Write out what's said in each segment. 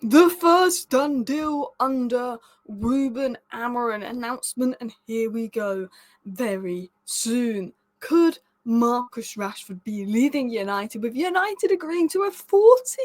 The first done deal under Ruben Amorim announcement, and here we go very soon. Could Marcus Rashford be leaving United, with United agreeing to a £40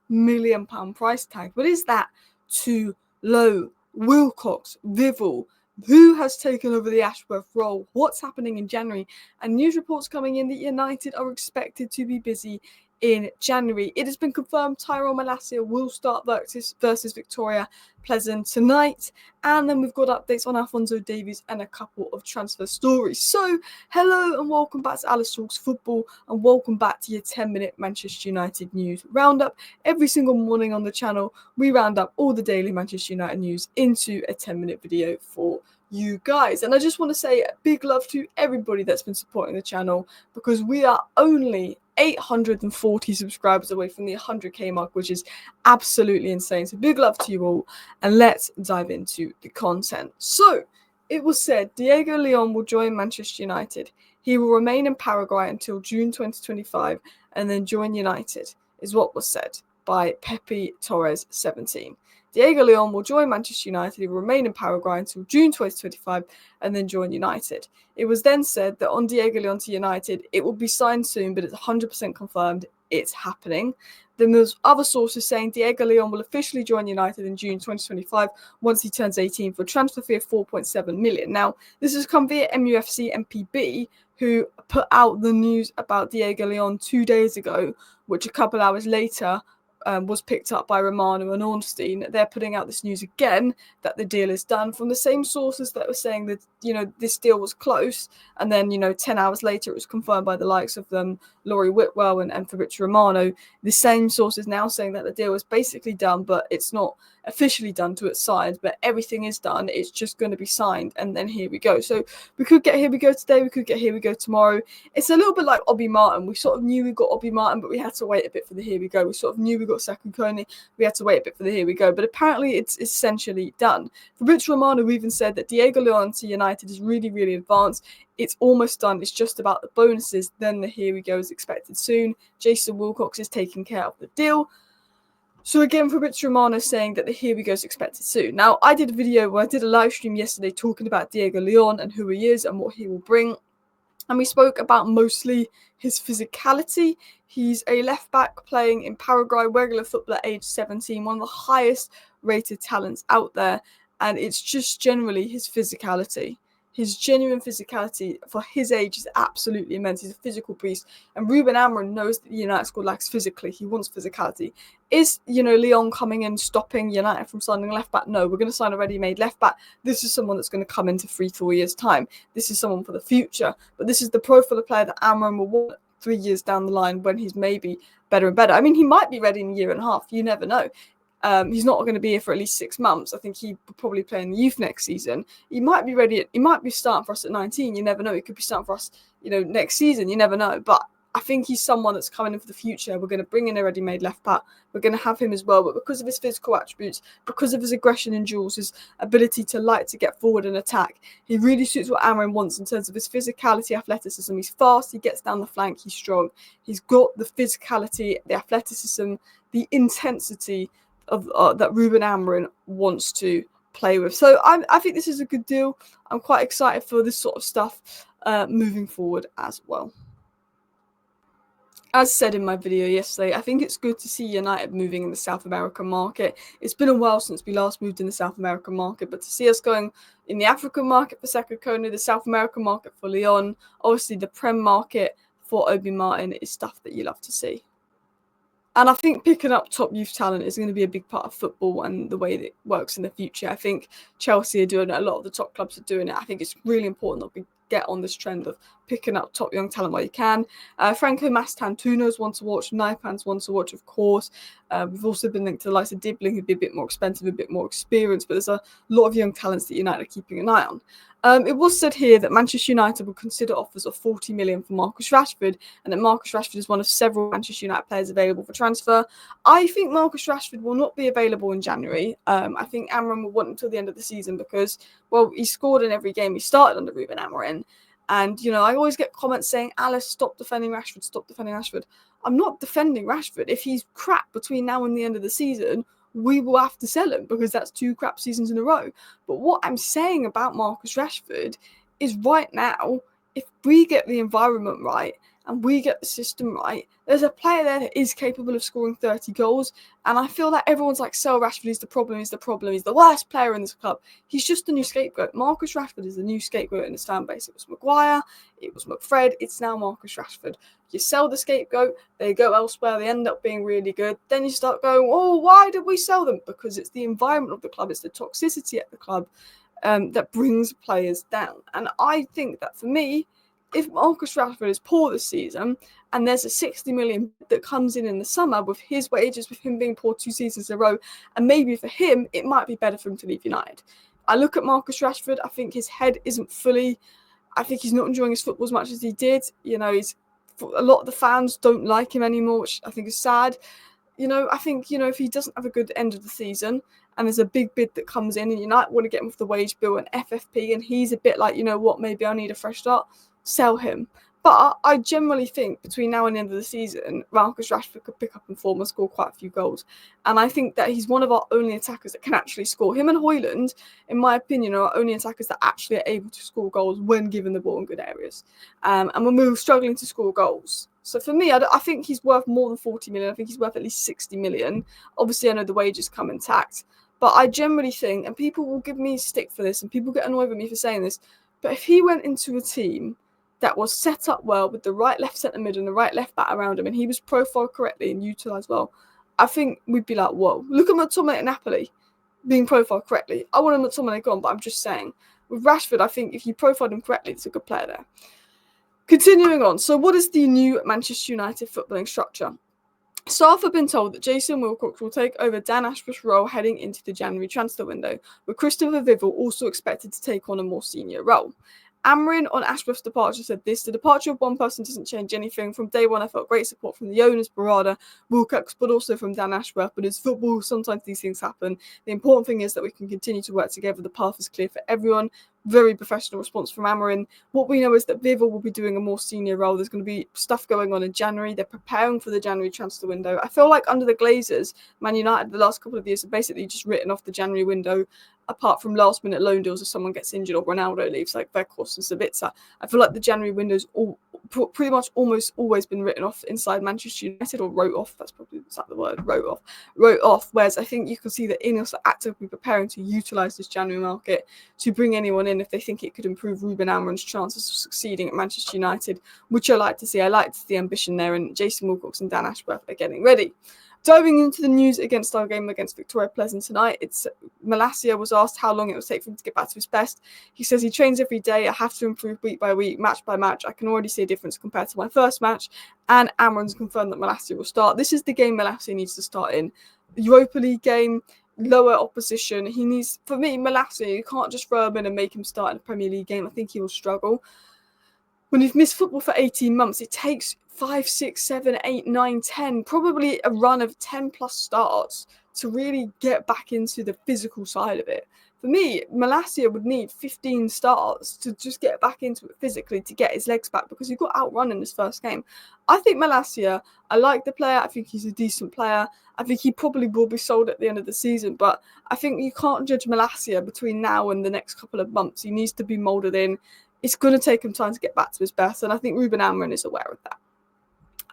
million price tag? But is that too low? Wilcox, Vivell, who has taken over the Ashworth role? What's happening in January? And news reports coming in that United are expected to be busy in January. It has been confirmed Tyrone Malacia will start versus Victoria Pleasant tonight. And then we've got updates on Alphonso Davies and a couple of transfer stories. So, hello and welcome back to Alice Talks Football, and welcome back to your 10-minute Manchester United news roundup. Every single morning on the channel, we round up all the daily Manchester United news into a 10-minute video for you guys. And I just want to say a big love to everybody that's been supporting the channel, because we are only 840 subscribers away from the 100k mark, which is absolutely insane. So big love to you all, and let's dive into the content. So it was said Diego Leon will join Manchester United. He will remain in Paraguay until June 2025 and then join United, is what was said by Pepe Torres 17. Diego Leon will join Manchester United. He will remain in Paraguay until June 2025 and then join United. It was then said that on Diego Leon to United, it will be signed soon, but it's 100% confirmed it's happening. Then there's other sources saying Diego Leon will officially join United in June 2025 once he turns 18 for a transfer fee of 4.7 million. Now, this has come via MUFC MPB, who put out the news about Diego Leon 2 days ago, which a couple hours later was picked up by Romano and Ornstein. They're putting out this news again that the deal is done from the same sources that were saying that, this deal was close. And then, 10 hours later, it was confirmed by the likes of Laurie Whitwell and Fabrizio Romano. The same sources now saying that the deal is basically done, but it's not officially done to its side, but everything is done. It's just going to be signed, and then here we go. So we could get here we go today, we could get here we go tomorrow. It's a little bit like Obi Martin. We sort of knew we got Obi Martin, but we had to wait a bit for the here we go. We sort of knew we got Saku Kone, we had to wait a bit for the here we go, but apparently it's essentially done. Fabrizio Romano even said that Diego Leon to United is really, really advanced. It's almost done. It's just about the bonuses. Then the here we go is expected soon. Jason Wilcox is taking care of the deal. So again, Fabrizio Romano saying that the here we go is expected soon. Now, I did a live stream yesterday talking about Diego Leon and who he is and what he will bring. And we spoke about mostly his physicality. He's a left back playing in Paraguay, regular footballer, age 17, one of the highest rated talents out there. And it's just generally his physicality. His genuine physicality for his age is absolutely immense. He's a physical beast. And Ruben Amorim knows that the United squad lacks physically. He wants physicality. Is, Leon coming in stopping United from signing left back? No, we're going to sign a ready-made left back. This is someone that's going to come into 3-4 years' time. This is someone for the future. But this is the profile of player that Amorim will want 3 years down the line when he's maybe better and better. I mean, he might be ready in a year and a half. You never know. He's not going to be here for at least 6 months. I think he will probably play in the youth next season. He might be ready. He might be starting for us at 19. You never know. He could be starting for us, next season. You never know. But I think he's someone that's coming in for the future. We're going to bring in a ready-made left back. We're going to have him as well. But because of his physical attributes, because of his aggression in duels, his ability to get forward and attack, he really suits what Amorim wants in terms of his physicality, athleticism. He's fast. He gets down the flank. He's strong. He's got the physicality, the athleticism, the intensity of that Ruben Amorim wants to play with. So I think this is a good deal. I'm quite excited for this sort of stuff moving forward as well. As said in my video yesterday, I think it's good to see United moving in the South American market. It's been a while since we last moved in the South American market, but to see us going in the African market for Saku Kone, the South American market for Leon, obviously the Prem market for Obi Martin is stuff that you love to see. And I think picking up top youth talent is going to be a big part of football and the way that it works in the future. I think Chelsea are doing it. A lot of the top clubs are doing it. I think it's really important that we get on this trend of picking up top young talent while you can. Franco Mastantuno's one to watch. Naipan's one to watch, of course. We've also been linked to the likes of Dibbling, who'd be a bit more expensive, a bit more experienced, but there's a lot of young talents that United are keeping an eye on. It was said here that Manchester United will consider offers of 40 million for Marcus Rashford, and that Marcus Rashford is one of several Manchester United players available for transfer. I think Marcus Rashford will not be available in January. I think Amorim will want until the end of the season because, well, he scored in every game he started under Ruben Amorim. And, I always get comments saying, Alice, stop defending Rashford, stop defending Rashford. I'm not defending Rashford. If he's crap between now and the end of the season, we will have to sell him because that's 2 crap seasons in a row. But what I'm saying about Marcus Rashford is right now, if we get the environment right and we get the system right, there's a player there that is capable of scoring 30 goals. And I feel that everyone's like, sell Rashford, he's the problem, he's the worst player in this club. He's just the new scapegoat. Marcus Rashford is the new scapegoat in this fan base. It was Maguire, it was McFred, it's now Marcus Rashford. You sell the scapegoat, they go elsewhere, they end up being really good. Then you start going, oh, why did we sell them? Because it's the environment of the club, it's the toxicity at the club that brings players down. And I think that for me, if Marcus Rashford is poor this season and there's a 60 million that comes in the summer with his wages, with him being poor 2 seasons in a row, and maybe for him, it might be better for him to leave United. I look at Marcus Rashford, I think his head isn't fully, I think he's not enjoying his football as much as he did. You know, a lot of the fans don't like him anymore, which I think is sad. You know, I think, if he doesn't have a good end of the season and there's a big bid that comes in and United want to get him with the wage bill and FFP and he's a bit like, you know what, maybe I need a fresh start, sell him. But I generally think between now and the end of the season, Marcus Rashford could pick up in form and score quite a few goals. And I think that he's one of our only attackers that can actually score. Him and Højlund, in my opinion, are our only attackers that actually are able to score goals when given the ball in good areas. And when we're struggling to score goals. So for me, I think he's worth more than 40 million. I think he's worth at least 60 million. Obviously, I know the wages come intact. But I generally think, and people will give me stick for this, and people get annoyed with me for saying this, but if he went into a team that was set up well with the right left centre mid and the right left back around him, and he was profiled correctly and utilised well, I think we'd be like, whoa. Look at McTominay at Napoli being profiled correctly. I want McTominay gone, but I'm just saying. With Rashford, I think if you profiled him correctly, it's a good player there. Continuing on, so what is the new Manchester United footballing structure? Staff have been told that Jason Wilcox will take over Dan Ashworth's role heading into the January transfer window, with Christopher Vivell also expected to take on a more senior role. Amorim on Ashworth's departure said this: the departure of one person doesn't change anything. From day one, I felt great support from the owners, Barada, Wilcox, but also from Dan Ashworth. But as football, sometimes these things happen. The important thing is that we can continue to work together. The path is clear for everyone. Very professional response from Amorim. What we know is that Vivell will be doing a more senior role. There's going to be stuff going on in January. They're preparing for the January transfer window. I feel like under the Glazers, Man United the last couple of years have basically just written off the January window, apart from last minute loan deals if someone gets injured or Ronaldo leaves, like Weghorst and Sabitzer. I feel like the January window's pretty much almost always been written off inside Manchester United, or wrote off. That's probably, is that the word? Wrote off. Whereas I think you can see that Ineos are actively preparing to utilise this January market to bring anyone in if they think it could improve Ruben Amorim's chances of succeeding at Manchester United, which I like to see. I like the ambition there, and Jason Wilcox and Dan Ashworth are getting ready. Diving into the news against our game against Victoria Pleasant tonight, Malacia was asked how long it would take for him to get back to his best. He says he trains every day. I have to improve week by week, match by match. I can already see a difference compared to my first match. And Amorim's confirmed that Malacia will start. This is the game Malacia needs to start in. The Europa League game, lower opposition. He needs, for me, Malacia, you can't just throw him in and make him start in a Premier League game. I think he will struggle. When you've missed football for 18 months, it takes 5, 6, 7, 8, 9, 10, probably a run of 10 plus starts to really get back into the physical side of it. For me, Malacia would need 15 starts to just get back into it physically, to get his legs back, because he got outrun in his first game. I think Malacia, I like the player. I think he's a decent player. I think he probably will be sold at the end of the season, but I think you can't judge Malacia between now and the next couple of months. He needs to be moulded in. It's going to take him time to get back to his best, and I think Ruben Amorim is aware of that.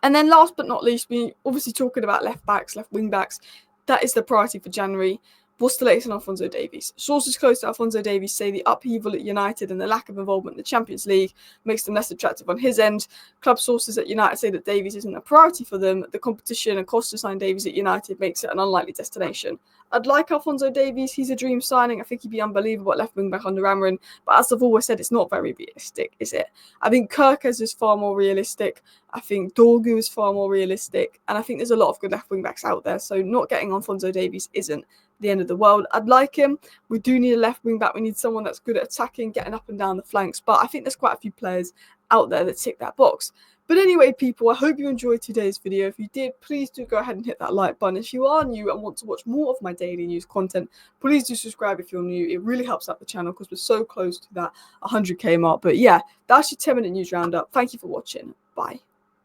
And then last but not least, we obviously talking about left backs, left wing backs. That is the priority for January. What's the latest on Alphonso Davies? Sources close to Alphonso Davies say the upheaval at United and the lack of involvement in the Champions League makes them less attractive on his end. Club sources at United say that Davies isn't a priority for them. The competition and cost to sign Davies at United makes it an unlikely destination. I'd like Alphonso Davies. He's a dream signing. I think he'd be unbelievable at left wing back under Amorim. But as I've always said, it's not very realistic, is it? I think Kirkes is far more realistic. I think Dorgu is far more realistic. And I think there's a lot of good left wing backs out there. So not getting Alphonso Davies isn't the end of the world. I'd like him. We do need a left wing back. We need someone that's good at attacking, getting up and down the flanks. But I think there's quite a few players out there that tick that box. But anyway, people, I hope you enjoyed today's video. If you did, please do go ahead and hit that like button. If you are new and want to watch more of my daily news content, please do subscribe if you're new. It really helps out the channel because we're so close to that 100k mark. But yeah, that's your 10-minute news roundup. Thank you for watching. Bye.